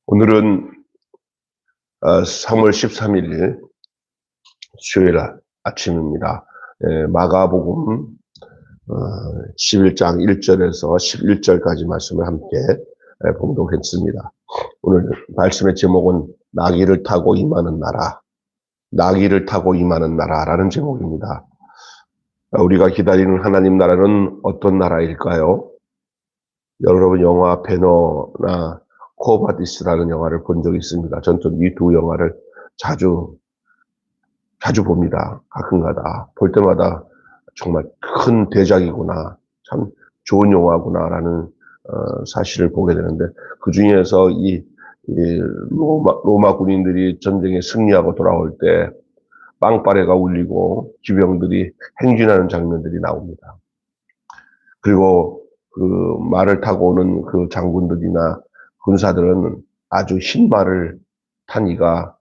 오늘은 3월 13일 수요일 아침입니다. 마가복음 11장 1절에서 11절까지 말씀을 함께 봉독했습니다. 오늘 말씀의 제목은 나귀를 타고 임하는 나라, 나귀를 타고 임하는 나라라는 제목입니다. 우리가 기다리는 하나님 나라는 어떤 나라일까요? 여러분 영화 배너나 코바디스라는 영화를 본 적이 있습니다. 저는 이 두 영화를 자주 봅니다. 가끔가다. 볼 때마다 정말 큰 대작이구나. 참 좋은 영화구나라는 사실을 보게 되는데, 그 중에서 이 로마 군인들이 전쟁에 승리하고 돌아올 때 빵빠레가 울리고 기병들이 행진하는 장면들이 나옵니다. 그리고 그 말을 타고 오는 그 장군들이나 군사들은 아주 흰 말을 탄 이가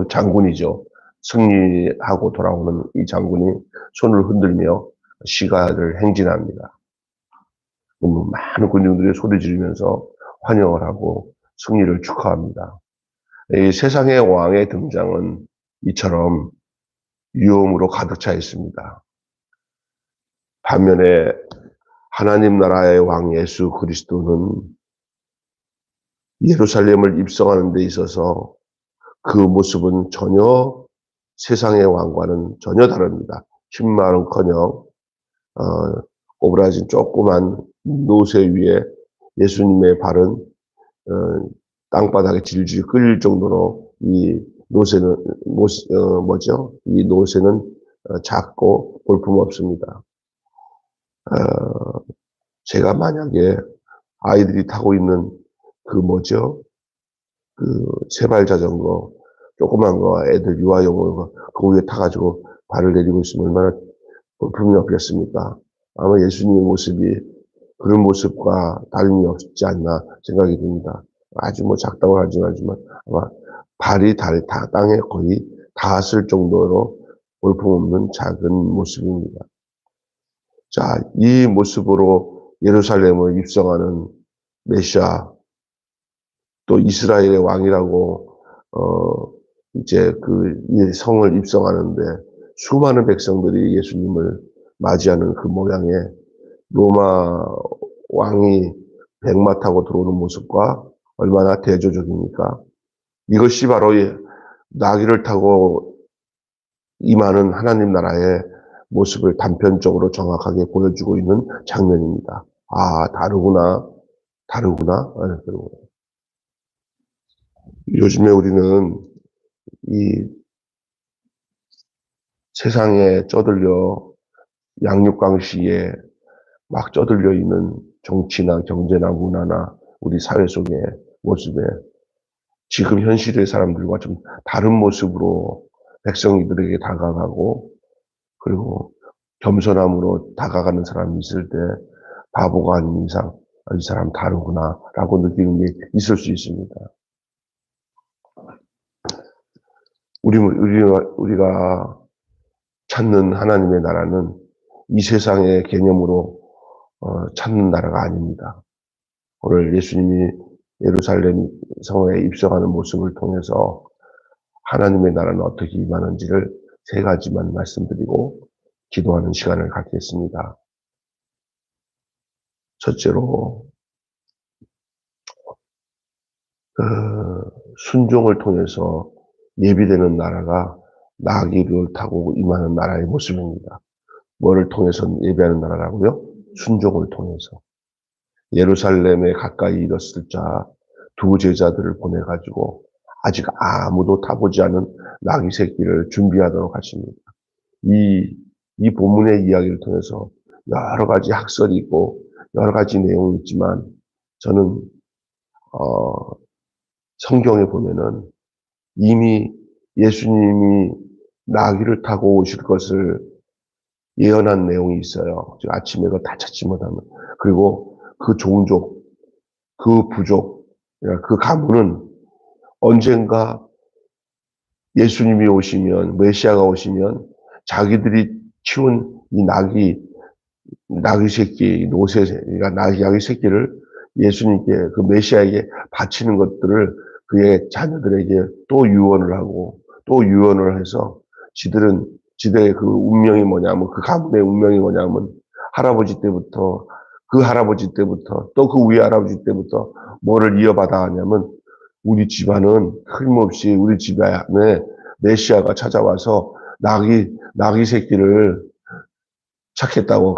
장군이죠. 승리하고 돌아오는 이 장군이 손을 흔들며 시가를 행진합니다. 많은 군중들이 소리 지르면서 환영을 하고 승리를 축하합니다. 이 세상의 왕의 등장은 이처럼 위험으로 가득 차 있습니다. 반면에 하나님 나라의 왕 예수 그리스도는 예루살렘을 입성하는 데 있어서 그 모습은 전혀 세상의 왕과는 전혀 다릅니다. 흰말은커녕 오그라진 조그만 노새 위에 예수님의 발은 땅바닥에 질질 끌릴 정도로 이 노새는 이 노새는 작고 볼품없습니다. 제가 만약에 아이들이 타고 있는 그 세발 자전거, 조그만 거, 애들 유아용으로 그 위에 타가지고 발을 내리고 있으면 얼마나 볼품이 없겠습니까? 아마 예수님의 모습이 그런 모습과 다름이 없지 않나 생각이 듭니다. 아주 작다고 하진 않지만 아마 발이 땅에 거의 닿았을 정도로 볼품없는 작은 모습입니다. 자, 이 모습으로 예루살렘을 입성하는 메시아, 또 이스라엘의 왕이라고 이제 이 성을 입성하는데 수많은 백성들이 예수님을 맞이하는 그 모양의 로마 왕이 백마 타고 들어오는 모습과 얼마나 대조적입니까? 이것이 바로 나귀를 타고 임하는 하나님 나라의 모습을 단편적으로 정확하게 보여주고 있는 장면입니다. 아, 다르구나. 요즘에 우리는 이 세상에 쩌들려 양육강시에 막 쩌들려 있는 정치나 경제나 문화나 우리 사회 속의 모습에 지금 현실의 사람들과 좀 다른 모습으로 백성들에게 다가가고, 그리고 겸손함으로 다가가는 사람이 있을 때 바보가 아닌 이상 이 사람 다르구나 라고 느끼는 게 있을 수 있습니다. 우리가 찾는 하나님의 나라는 이 세상의 개념으로 찾는 나라가 아닙니다. 오늘 예수님이 예루살렘 성에 입성하는 모습을 통해서 하나님의 나라는 어떻게 임하는지를 세 가지만 말씀드리고 기도하는 시간을 갖겠습니다. 첫째로 순종을 통해서 예비되는 나라가 나귀를 타고 임하는 나라의 모습입니다. 뭐를 통해서 예비하는 나라라고요? 순종을 통해서. 예루살렘에 가까이 이르렀을 자 두 제자들을 보내가지고 아직 아무도 타보지 않은 나귀 새끼를 준비하도록 하십니다. 이 본문의 이야기를 통해서 여러 가지 학설이 있고 여러 가지 내용이 있지만, 저는 성경에 보면은 이미 예수님이 나귀를 타고 오실 것을 예언한 내용이 있어요. 아침에 그거 다 찾지 못하면. 그리고 그 종족, 그 부족, 그 가문은 언젠가 예수님이 오시면, 메시아가 오시면 자기들이 키운 이 나귀 새끼, 나귀 새끼를 예수님께, 그 메시아에게 바치는 것들을 그의 자녀들에게 또 유언을 하고 또 유언을 해서 지들의 그 운명이 뭐냐면 그 가문의 운명이 뭐냐면 할아버지 때부터 그 할아버지 때부터 또 그 위에 할아버지 때부터 뭐를 이어받아 하냐면 우리 집안은 틀림없이 우리 집안에 메시아가 찾아와서 나귀 새끼를 찾겠다고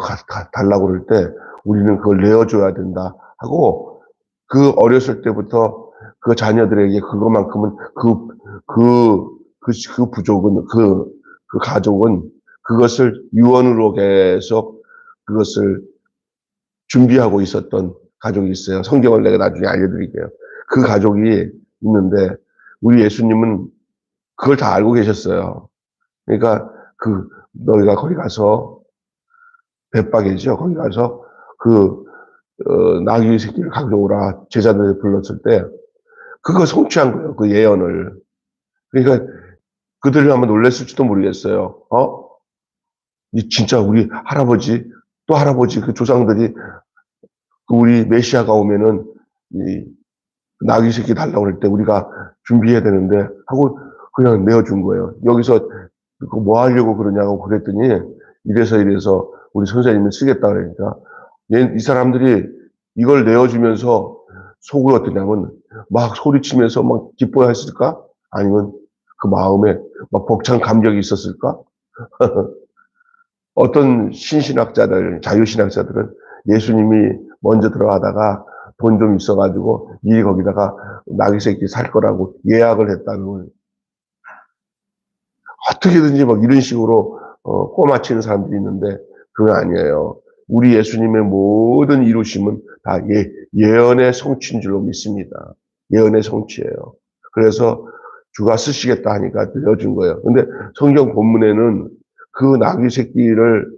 달라고 그럴 때 우리는 그걸 내어줘야 된다 하고 그 어렸을 때부터 그 자녀들에게 그것만큼은 그 부족은 그 가족은 그것을 유언으로 계속 그것을 준비하고 있었던 가족이 있어요. 성경을 내가 나중에 알려드릴게요. 그 가족이 있는데 우리 예수님은 그걸 다 알고 계셨어요. 그러니까 너희가 거기 가서 벳박이죠. 거기 가서 나귀 새끼를 가져오라 제자들이 불렀을 때 그거 성취한 거예요. 그 예언을. 그러니까 그들이 아마 놀랐을지도 모르겠어요. 진짜 우리 할아버지 또 할아버지 그 조상들이 우리 메시아가 오면은 이 나귀 새끼 달라고 그럴 때 우리가 준비해야 되는데 하고 그냥 내어준 거예요. 여기서 뭐 하려고 그러냐고 그랬더니 이래서 우리 선생님이 쓰겠다 그러니까 이 사람들이 이걸 내어주면서 속을 어떠냐면 막 소리치면서 막 기뻐했을까? 아니면 그 마음에 막 벅찬 감격이 있었을까? 어떤 자유신학자들은 예수님이 먼저 들어가다가 돈 좀 있어가지고 미리 거기다가 나귀 새끼 살 거라고 예약을 했다는 거예요. 어떻게든지 막 이런 식으로 꼬마치는 사람들이 있는데 그건 아니에요. 우리 예수님의 모든 이루심은 다 예언의 성취인 줄로 믿습니다. 예언의 성취예요. 그래서 주가 쓰시겠다 하니까 들려준 거예요. 근데 성경 본문에는 그 나귀 새끼를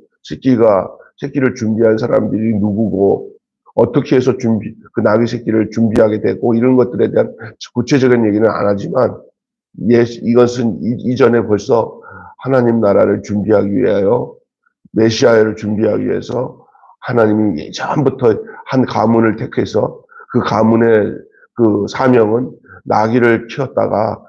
준비한 사람들이 누구고 어떻게 해서 그 나귀 새끼를 준비하게 되고 이런 것들에 대한 구체적인 얘기는 안 하지만 이것은 이전에 벌써 하나님 나라를 준비하기 위하여 메시아를 준비하기 위해서 하나님이 예전부터 한 가문을 택해서 그 가문의 그 사명은 나귀를 키웠다가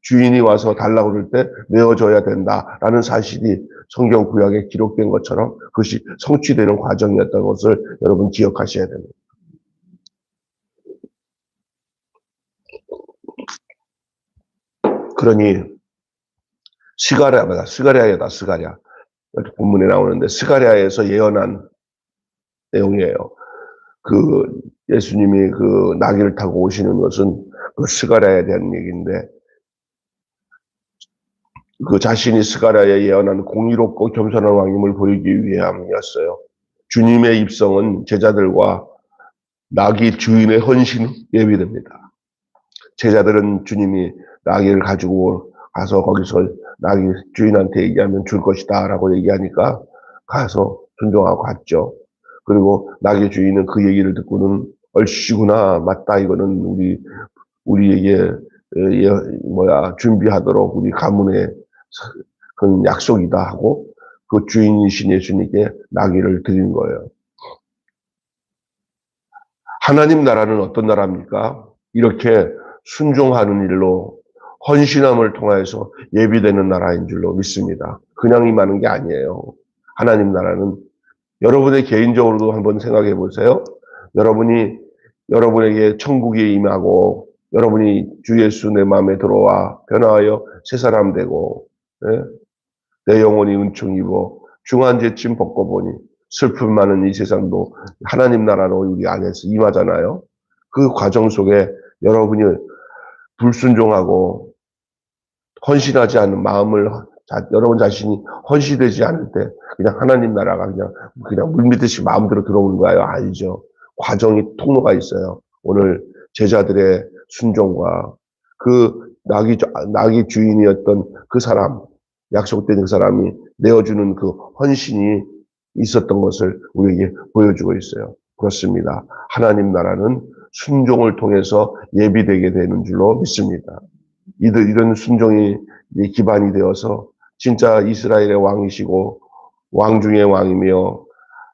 주인이 와서 달라고 그럴 때 내어줘야 된다라는 사실이 성경 구약에 기록된 것처럼 그것이 성취되는 과정이었던 것을 여러분 기억하셔야 됩니다. 그러니 스가랴. 본문에 나오는데 스가랴에서 예언한 내용이에요. 예수님이 그 나귀를 타고 오시는 것은 그 스가랴에 대한 얘기인데 그 자신이 스가랴에 예언한 공의롭고 겸손한 왕임을 보이기 위함이었어요. 주님의 입성은 제자들과 나귀 주인의 헌신 예비됩니다. 제자들은 주님이 나귀를 가지고 가서 거기서 나귀 주인한테 얘기하면 줄 것이다 라고 얘기하니까 가서 순종하고 갔죠. 그리고 나귀 주인은 그 얘기를 듣고는 얼씨구나 맞다 이거는 우리에게 준비하도록 우리 가문의 그 약속이다 하고 그 주인이신 예수님께 나귀를 드린 거예요. 하나님 나라는 어떤 나라입니까? 이렇게 순종하는 일로 헌신함을 통해서 예비되는 나라인 줄로 믿습니다. 그냥 임하는 게 아니에요. 하나님 나라는 여러분의 개인적으로도 한번 생각해 보세요. 여러분에게 천국이 임하고 여러분이 주 예수 내 마음에 들어와 변화하여 새 사람 되고 내 영혼이 은총 입어 중한 죄짐 벗고 보니 슬픔 많은 이 세상도 하나님 나라로 우리 안에서 임하잖아요. 그 과정 속에 여러분이 불순종하고 헌신하지 않는 마음을 여러분 자신이 헌신되지 않을 때 그냥 하나님 나라가 그냥 물밀듯이 마음대로 들어오는 거예요. 아니죠. 과정이 통로가 있어요. 오늘 제자들의 순종과 그 나귀 주인이었던 그 사람, 약속된 그 사람이 내어주는 그 헌신이 있었던 것을 우리에게 보여주고 있어요. 그렇습니다. 하나님 나라는 순종을 통해서 예비되게 되는 줄로 믿습니다. 이런 순종이 기반이 되어서 진짜 이스라엘의 왕이시고 왕 중의 왕이며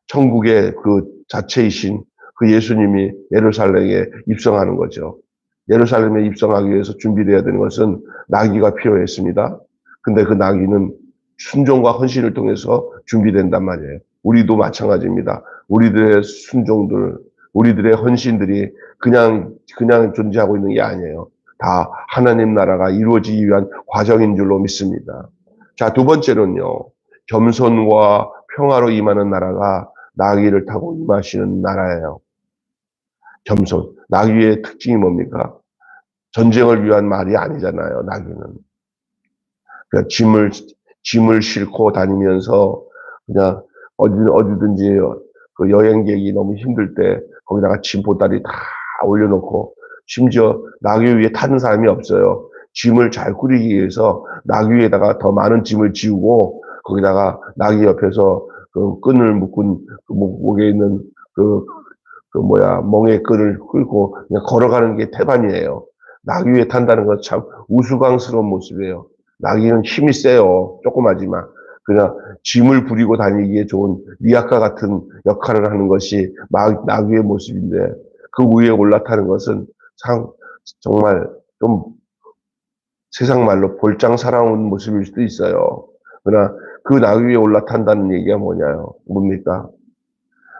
천국의 그 자체이신 그 예수님이 예루살렘에 입성하는 거죠. 예루살렘에 입성하기 위해서 준비되어야 되는 것은 나귀가 필요했습니다. 근데 그 나귀는 순종과 헌신을 통해서 준비된단 말이에요. 우리도 마찬가지입니다. 우리들의 순종들, 우리들의 헌신들이 그냥 존재하고 있는 게 아니에요. 다 하나님 나라가 이루어지기 위한 과정인 줄로 믿습니다. 자, 두 번째는요. 겸손과 평화로 임하는 나라가 나귀를 타고 임하시는 나라예요. 겸손. 나귀의 특징이 뭡니까? 전쟁을 위한 말이 아니잖아요, 나귀는. 그러니까 짐을 싣고 다니면서 그냥 어디든지 그 여행객이 너무 힘들 때 거기다가 짐 보따리 다 올려놓고 심지어 나귀 위에 타는 사람이 없어요. 짐을 잘 꾸리기 위해서 나귀 위에다가 더 많은 짐을 지우고 거기다가 나귀 옆에서 그 끈을 묶은 그 목에 있는 멍에 끈을 끌고 그냥 걸어가는 게 태반이에요. 나귀 위에 탄다는 건 참 우스꽝스러운 모습이에요. 나귀는 힘이 세요. 조그마지만. 그냥 짐을 부리고 다니기에 좋은 리아카 같은 역할을 하는 것이 나귀의 모습인데 그 위에 올라타는 것은 정말 좀 세상 말로 볼장사나운 모습일 수도 있어요. 그러나 그 나귀 위에 올라탄다는 얘기가 뭡니까?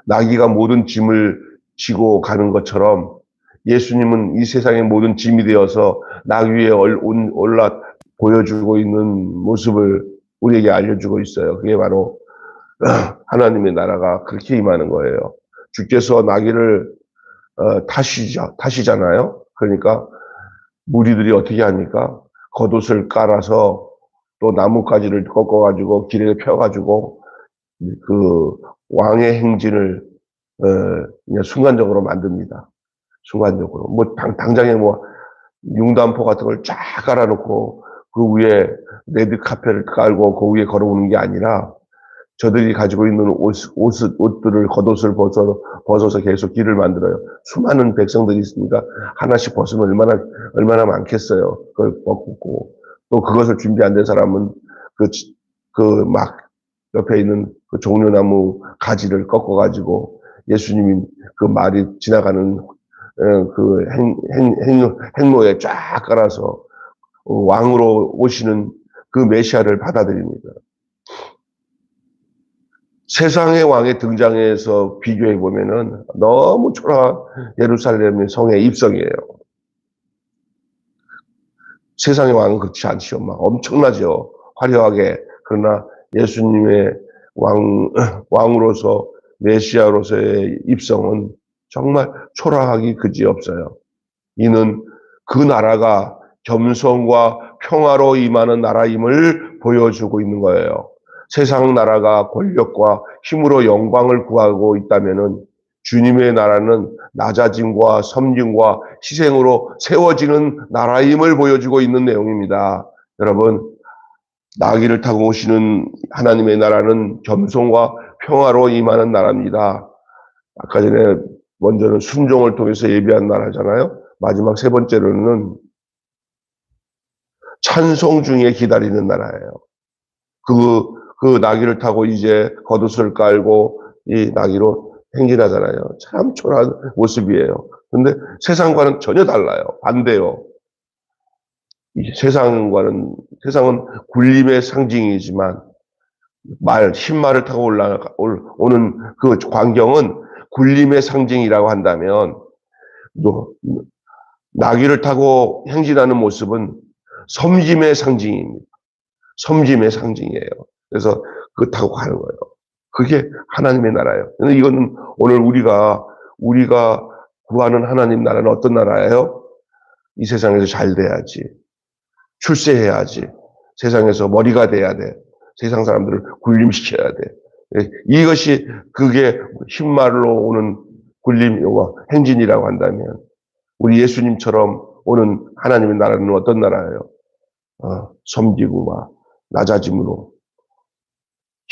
나귀가 모든 짐을 지고 가는 것처럼 예수님은 이 세상의 모든 짐이 되어서 나귀 위에 올라 보여주고 있는 모습을 우리에게 알려주고 있어요. 그게 바로 하나님의 나라가 그렇게 임하는 거예요. 주께서 나귀를 타시잖아요. 그러니까 무리들이 어떻게 합니까? 겉옷을 깔아서 또 나뭇가지를 꺾어가지고 길에 펴가지고 그 왕의 행진을 그냥 순간적으로 만듭니다. 순간적으로. 당장에 융단포 같은 걸 쫙 깔아놓고 그 위에 레드 카펫을 깔고 그 위에 걸어오는 게 아니라 저들이 가지고 있는 옷들을 겉옷을 벗어서 계속 길을 만들어요. 수많은 백성들이 있으니까 하나씩 벗으면 얼마나 많겠어요. 그걸 벗고 또 그것을 준비 안 된 사람은 막 옆에 있는 그 종려나무 가지를 꺾어가지고 예수님이 그 말이 지나가는 그 행로에 쫙 깔아서 왕으로 오시는 그 메시아를 받아들입니다. 세상의 왕의 등장에서 비교해 보면은 너무 초라한 예루살렘의 성의 입성이에요. 세상의 왕은 그렇지 않죠. 막 엄청나죠. 화려하게. 그러나 예수님의 왕으로서 메시아로서의 입성은 정말 초라하기 그지없어요. 이는 그 나라가 겸손과 평화로 임하는 나라임을 보여주고 있는 거예요. 세상 나라가 권력과 힘으로 영광을 구하고 있다면은 주님의 나라는 낮아짐과 섬김과 희생으로 세워지는 나라임을 보여주고 있는 내용입니다. 여러분, 나귀를 타고 오시는 하나님의 나라는 겸손과 평화로 임하는 나라입니다. 아까 전에 먼저는 순종을 통해서 예비한 나라잖아요. 마지막 세 번째로는 찬송 중에 기다리는 나라예요. 그 나귀를 타고 이제 겉옷을 깔고 이 나귀로 행진하잖아요. 참 초라한 모습이에요. 근데 세상과는 전혀 달라요. 반대요. 세상은 굴림의 상징이지만 흰말을 타고 오는 그 광경은 굴림의 상징이라고 한다면 나귀를 타고 행진하는 모습은 섬김의 상징입니다. 섬김의 상징이에요. 그래서 그거 타고 가는 거예요. 그게 하나님의 나라예요. 근데 이거는 오늘 우리가 구하는 하나님 나라는 어떤 나라예요? 이 세상에서 잘 돼야지. 출세해야지. 세상에서 머리가 돼야 돼. 세상 사람들을 굴림시켜야 돼. 그게 흰말로 오는 굴림과 행진이라고 한다면 우리 예수님처럼 오는 하나님의 나라는 어떤 나라예요? 섬기고와 낮아짐으로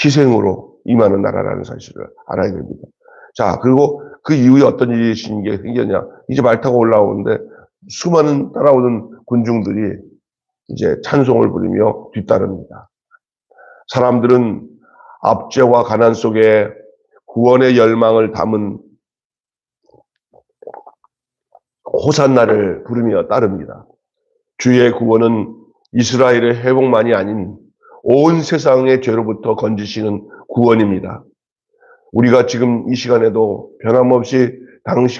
희생으로 임하는 나라라는 사실을 알아야 됩니다. 자, 그리고 그 이후에 어떤 일이 생겼냐. 이제 말 타고 올라오는데 수많은 따라오는 군중들이 이제 찬송을 부르며 뒤따릅니다. 사람들은 압제와 가난 속에 구원의 열망을 담은 호산나를 부르며 따릅니다. 주의 구원은 이스라엘의 회복만이 아닌 온 세상의 죄로부터 건지시는 구원입니다. 우리가 지금 이 시간에도 변함없이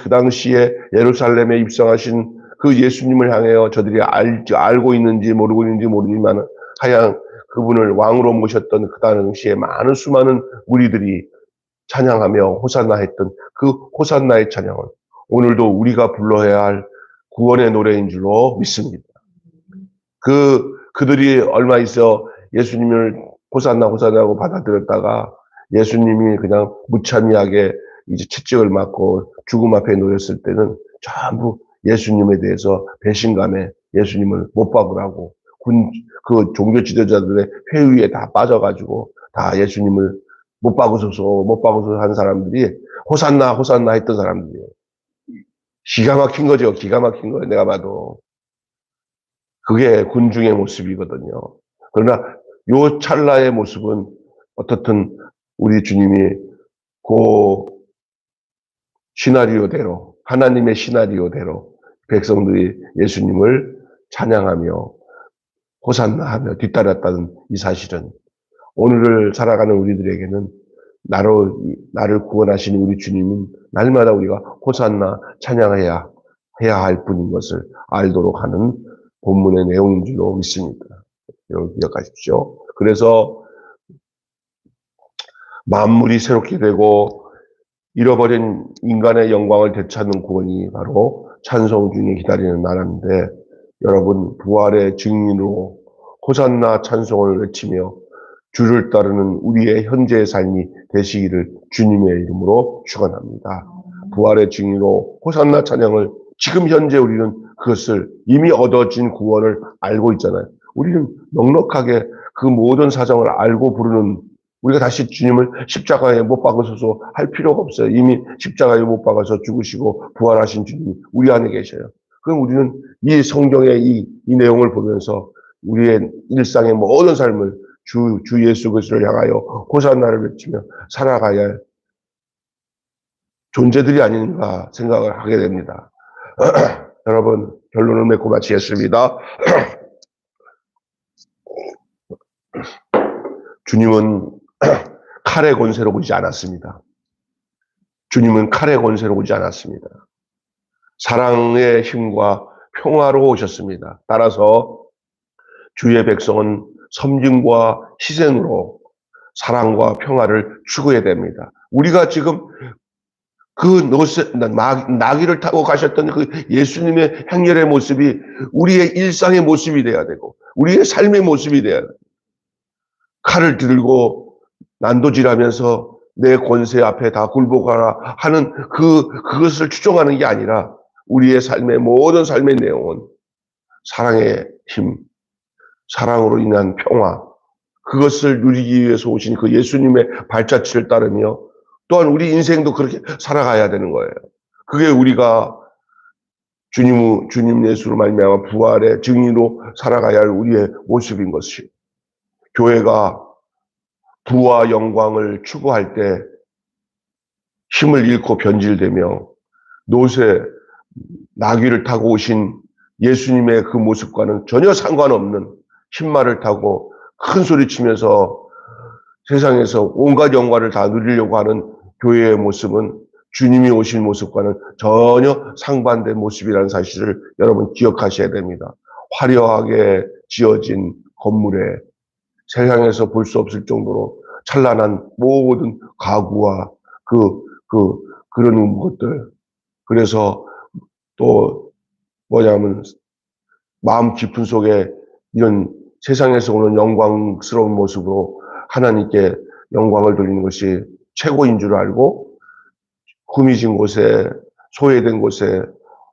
그 당시에 예루살렘에 입성하신 그 예수님을 향하여 저들이 알고 있는지 모르고 있는지 모르지만 하여간 그분을 왕으로 모셨던 그 당시에 많은 수많은 무리들이 찬양하며 호산나 했던 그 호산나의 찬양을 오늘도 우리가 불러야 할 구원의 노래인 줄로 믿습니다. 그들이 얼마 있어 예수님을 호산나 호산나하고 받아들였다가 예수님이 그냥 무참하게 이제 채찍을 맞고 죽음 앞에 놓였을 때는 전부 예수님에 대해서 배신감에 예수님을 못 박으라고 그 종교 지도자들의 회의에 다 빠져가지고 다 예수님을 못 박으소서 한 사람들이 호산나 호산나 했던 사람들이에요. 기가 막힌 거죠. 기가 막힌 거예요. 내가 봐도. 그게 군중의 모습이거든요. 그러나 요 찰나의 모습은 어떻든 우리 주님이 그 시나리오대로 하나님의 시나리오대로 백성들이 예수님을 찬양하며 호산나하며 뒤따랐다는 이 사실은 오늘을 살아가는 우리들에게는 나를 구원하신 우리 주님은 날마다 우리가 호산나 찬양해야 할 분인 것을 알도록 하는 본문의 내용인 줄로 믿습니다. 여러분 기억하십시오. 그래서 만물이 새롭게 되고 잃어버린 인간의 영광을 되찾는 구원이 바로 찬송 중에 기다리는 나라인데 여러분 부활의 증인으로 호산나 찬송을 외치며 주를 따르는 우리의 현재의 삶이 되시기를 주님의 이름으로 축원합니다. 부활의 증인으로 호산나 찬양을 지금 현재 우리는 그것을 이미 얻어진 구원을 알고 있잖아요. 우리는 넉넉하게 그 모든 사정을 알고 부르는 우리가 다시 주님을 십자가에 못 박으셔서 할 필요가 없어요. 이미 십자가에 못 박아서 죽으시고 부활하신 주님이 우리 안에 계셔요. 그럼 우리는 이 성경의 이 내용을 보면서 우리의 일상의 모든 삶을 주 예수 그리스도를 향하여 호산나를 외치며 살아가야 할 존재들이 아닌가 생각을 하게 됩니다. 여러분 결론을 맺고 마치겠습니다. 주님은 칼의 권세로 오지 않았습니다. 주님은 칼의 권세로 오지 않았습니다. 사랑의 힘과 평화로 오셨습니다. 따라서 주의 백성은 섬김과 희생으로 사랑과 평화를 추구해야 됩니다. 우리가 지금 나귀를 타고 가셨던 그 예수님의 행렬의 모습이 우리의 일상의 모습이 돼야 되고 우리의 삶의 모습이 돼야 돼요. 칼을 들고 난도질하면서 내 권세 앞에 다 굴복하라 하는 그것을 추종하는 게 아니라 우리의 삶의 모든 삶의 내용은 사랑의 힘, 사랑으로 인한 평화, 그것을 누리기 위해서 오신 그 예수님의 발자취를 따르며 또한 우리 인생도 그렇게 살아가야 되는 거예요. 그게 우리가 주님 예수로 말미암아 부활의 증인으로 살아가야 할 우리의 모습인 것이요. 교회가 부와 영광을 추구할 때 힘을 잃고 변질되며 노새 나귀를 타고 오신 예수님의 그 모습과는 전혀 상관없는 흰말을 타고 큰 소리 치면서 세상에서 온갖 영광을 다 누리려고 하는 교회의 모습은 주님이 오신 모습과는 전혀 상반된 모습이라는 사실을 여러분 기억하셔야 됩니다. 화려하게 지어진 건물에 세상에서 볼 수 없을 정도로 찬란한 모든 가구와 그런 것들. 그래서 또 뭐냐면 마음 깊은 속에 이런 세상에서 오는 영광스러운 모습으로 하나님께 영광을 돌리는 것이 최고인 줄 알고 후미진 곳에 소외된 곳에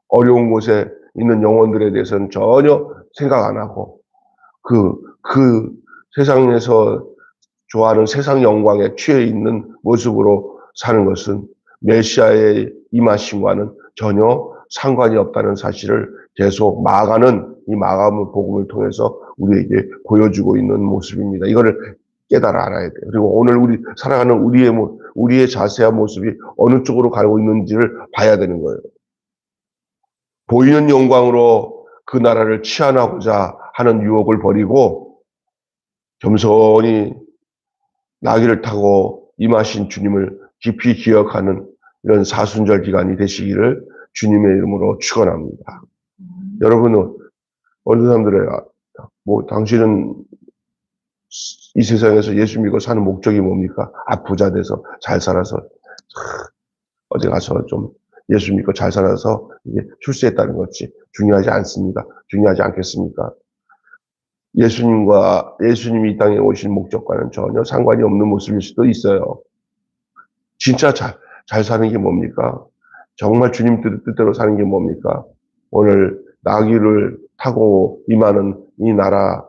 어려운 곳에 있는 영혼들에 대해서는 전혀 생각 안 하고 그 세상에서 좋아하는 세상 영광에 취해 있는 모습으로 사는 것은 메시아의 임하심과는 전혀 상관이 없다는 사실을 계속 마가는 이 마가음 복음을 통해서 우리에게 보여주고 있는 모습입니다. 이거를 깨달아 알아야 돼요. 그리고 오늘 우리 살아가는 우리의 자세한 모습이 어느 쪽으로 가고 있는지를 봐야 되는 거예요. 보이는 영광으로 그 나라를 치안하고자 하는 유혹을 버리고 겸손히 나귀를 타고 임하신 주님을 깊이 기억하는 이런 사순절 기간이 되시기를 주님의 이름으로 축원합니다. 여러분은 어느 사람들의 당신은 이 세상에서 예수 믿고 사는 목적이 뭡니까? 부자 돼서 잘 살아서 어디 가서 좀 예수 믿고 잘 살아서 이게 출세했다는 것이 중요하지 않습니다. 중요하지 않겠습니까? 예수님이 이 땅에 오신 목적과는 전혀 상관이 없는 모습일 수도 있어요. 진짜 잘 사는 게 뭡니까? 정말 주님 뜻대로 사는 게 뭡니까? 오늘 나귀를 타고 임하는 이 나라,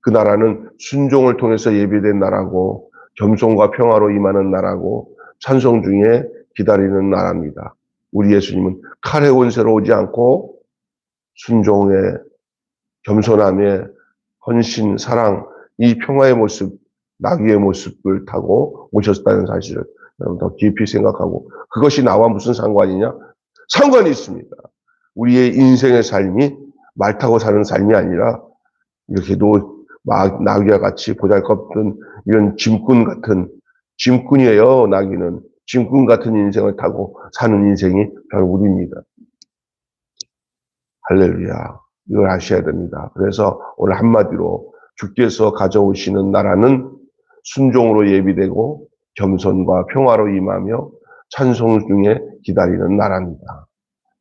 그 나라는 순종을 통해서 예비된 나라고 겸손과 평화로 임하는 나라고 찬송 중에 기다리는 나라입니다. 우리 예수님은 칼의 권세로 오지 않고 순종에 겸손함에 헌신, 사랑, 이 평화의 모습, 나귀의 모습을 타고 오셨다는 사실을 여러분 더 깊이 생각하고 그것이 나와 무슨 상관이냐? 상관이 있습니다. 우리의 인생의 삶이 말 타고 사는 삶이 아니라 이렇게 나귀와 같이 보잘것없는 이런 짐꾼이에요. 나귀는 짐꾼 같은 인생을 타고 사는 인생이 바로 우리입니다. 할렐루야. 이걸 아셔야 됩니다. 그래서 오늘 한마디로 주께서 가져오시는 나라는 순종으로 예비되고 겸손과 평화로 임하며 찬송 중에 기다리는 나라입니다.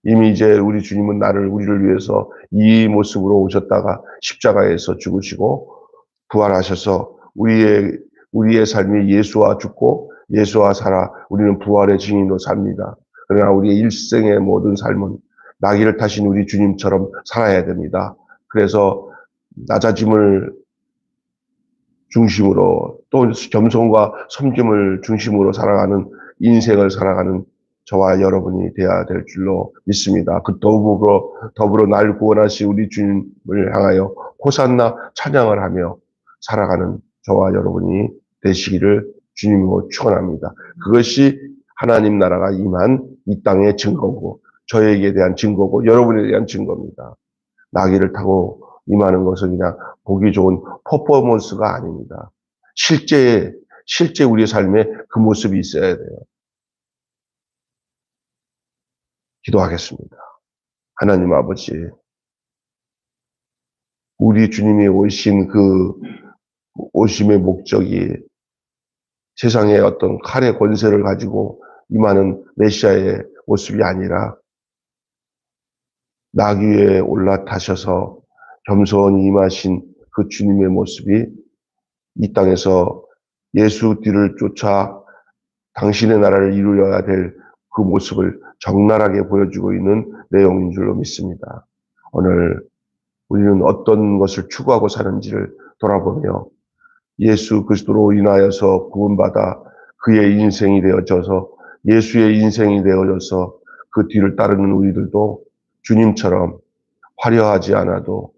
이미 이제 우리 주님은 우리를 위해서 이 모습으로 오셨다가 십자가에서 죽으시고 부활하셔서 우리의 삶이 예수와 죽고 예수와 살아 우리는 부활의 증인으로 삽니다. 그러나 우리의 일생의 모든 삶은 나귀를 타신 우리 주님처럼 살아야 됩니다. 그래서 낮아짐을 중심으로 또 겸손과 섬김을 중심으로 인생을 살아가는 저와 여러분이 되어야 될 줄로 믿습니다. 그 더불어 날 구원하신 우리 주님을 향하여 호산나 찬양을 하며 살아가는 저와 여러분이 되시기를 주님으로 축원합니다. 그것이 하나님 나라가 임한 이 땅의 증거고 저에게 대한 증거고 여러분에 대한 증거입니다. 나귀를 타고 임하는 것은 그냥 보기 좋은 퍼포먼스가 아닙니다. 실제 우리의 삶에 그 모습이 있어야 돼요. 기도하겠습니다. 하나님 아버지, 우리 주님이 오신 그 오심의 목적이 세상의 어떤 칼의 권세를 가지고 임하는 메시아의 모습이 아니라 나귀에 올라타셔서 겸손히 임하신 그 주님의 모습이 이 땅에서 예수 뒤를 쫓아 당신의 나라를 이루어야 될 그 모습을 적나라하게 보여주고 있는 내용인 줄로 믿습니다. 오늘 우리는 어떤 것을 추구하고 사는지를 돌아보며 예수 그리스도로 인하여서 구원받아 그의 인생이 되어져서 예수의 인생이 되어져서 그 뒤를 따르는 우리들도 주님처럼 화려하지 않아도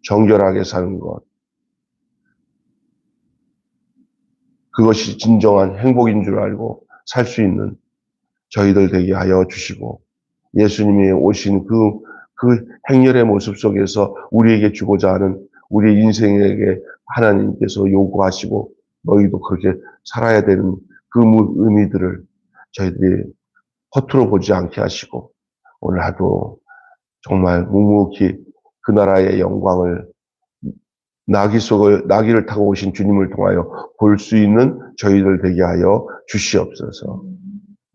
정결하게 사는 것, 그것이 진정한 행복인 줄 알고 살 수 있는 저희들 되게 하여 주시고 예수님이 오신 그 행렬의 모습 속에서 우리에게 주고자 하는 우리 인생에게 하나님께서 요구하시고 너희도 그렇게 살아야 되는 그 의미들을 저희들이 허투루 보지 않게 하시고 오늘 하루 정말 묵묵히 그 나라의 영광을 나귀를 타고 오신 주님을 통하여 볼 수 있는 저희들 되게 하여 주시옵소서.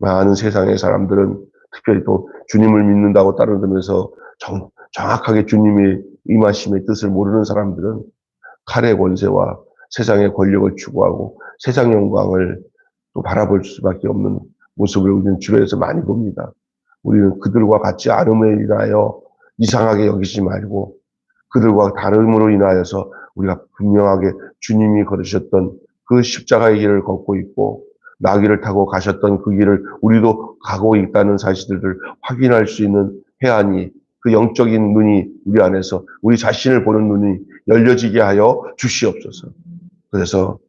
많은 세상의 사람들은 특별히 또 주님을 믿는다고 따르면서 정확하게 주님의 임하심의 뜻을 모르는 사람들은 칼의 권세와 세상의 권력을 추구하고 세상 영광을 또 바라볼 수밖에 없는 모습을 우리는 주변에서 많이 봅니다. 우리는 그들과 같지 않음에 인하여 이상하게 여기지 말고 그들과 다름으로 인하여서 우리가 분명하게 주님이 걸으셨던 그 십자가의 길을 걷고 있고 나귀를 타고 가셨던 그 길을 우리도 가고 있다는 사실들을 확인할 수 있는 해안이 그 영적인 눈이 우리 안에서 우리 자신을 보는 눈이 열려지게 하여 주시옵소서. 그래서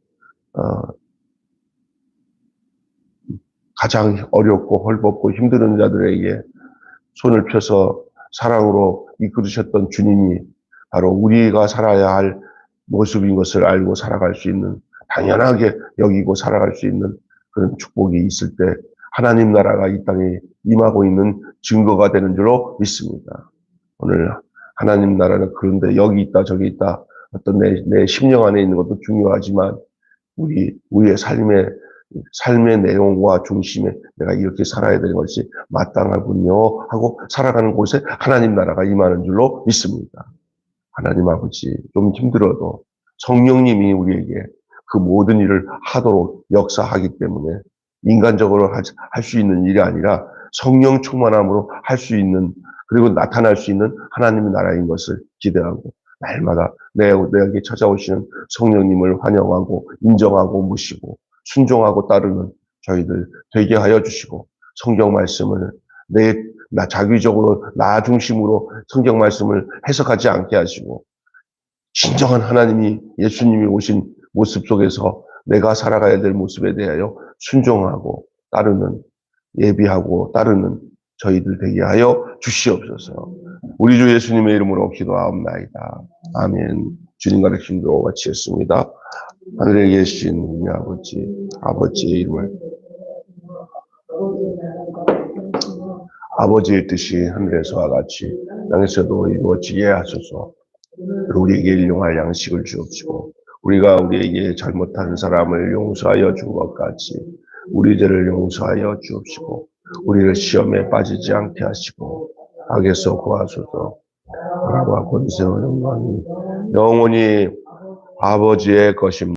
가장 어렵고 헐벗고 힘든 자들에게 손을 펴서 사랑으로 이끌으셨던 주님이 바로 우리가 살아야 할 모습인 것을 알고 살아갈 수 있는, 당연하게 여기고 살아갈 수 있는 그런 축복이 있을 때 하나님 나라가 이 땅에 임하고 있는 증거가 되는 줄로 믿습니다. 오늘 하나님 나라는 그런데 여기 있다 저기 있다 어떤 내 심령 안에 있는 것도 중요하지만 우리의 삶의 내용과 중심에 내가 이렇게 살아야 되는 것이 마땅하군요 하고 살아가는 곳에 하나님 나라가 임하는 줄로 믿습니다. 하나님 아버지, 좀 힘들어도 성령님이 우리에게 그 모든 일을 하도록 역사하기 때문에 인간적으로 할 수 있는 일이 아니라 성령 충만함으로 할 수 있는, 그리고 나타날 수 있는 하나님의 나라인 것을 기대하고 날마다 내게 찾아오시는 성령님을 환영하고 인정하고 모시고 순종하고 따르는 저희들 되게 하여 주시고, 성경 말씀을 자기적으로 나 중심으로 성경 말씀을 해석하지 않게 하시고 진정한 하나님이 예수님이 오신 모습 속에서 내가 살아가야 될 모습에 대하여 순종하고 따르는, 예비하고 따르는 저희들 되게 하여 주시옵소서. 우리 주 예수님의 이름으로 기도하옵나이다. 아멘. 주님 가르친 기도 마치겠습니다. 하늘에 계신 우리 아버지의 이름을 아버지의 뜻이 하늘에서와 같이 땅에서도 이루어지게 하소서. 우리에게 일용할 양식을 주옵시고 우리가 우리에게 잘못한 사람을 용서하여 준 것 같이 우리 죄를 용서하여 주옵시고 우리를 시험에 빠지지 않게 하시고 악에서 구하소서. 나라와 권세와 영광이 영원히 아버지의 것입니다.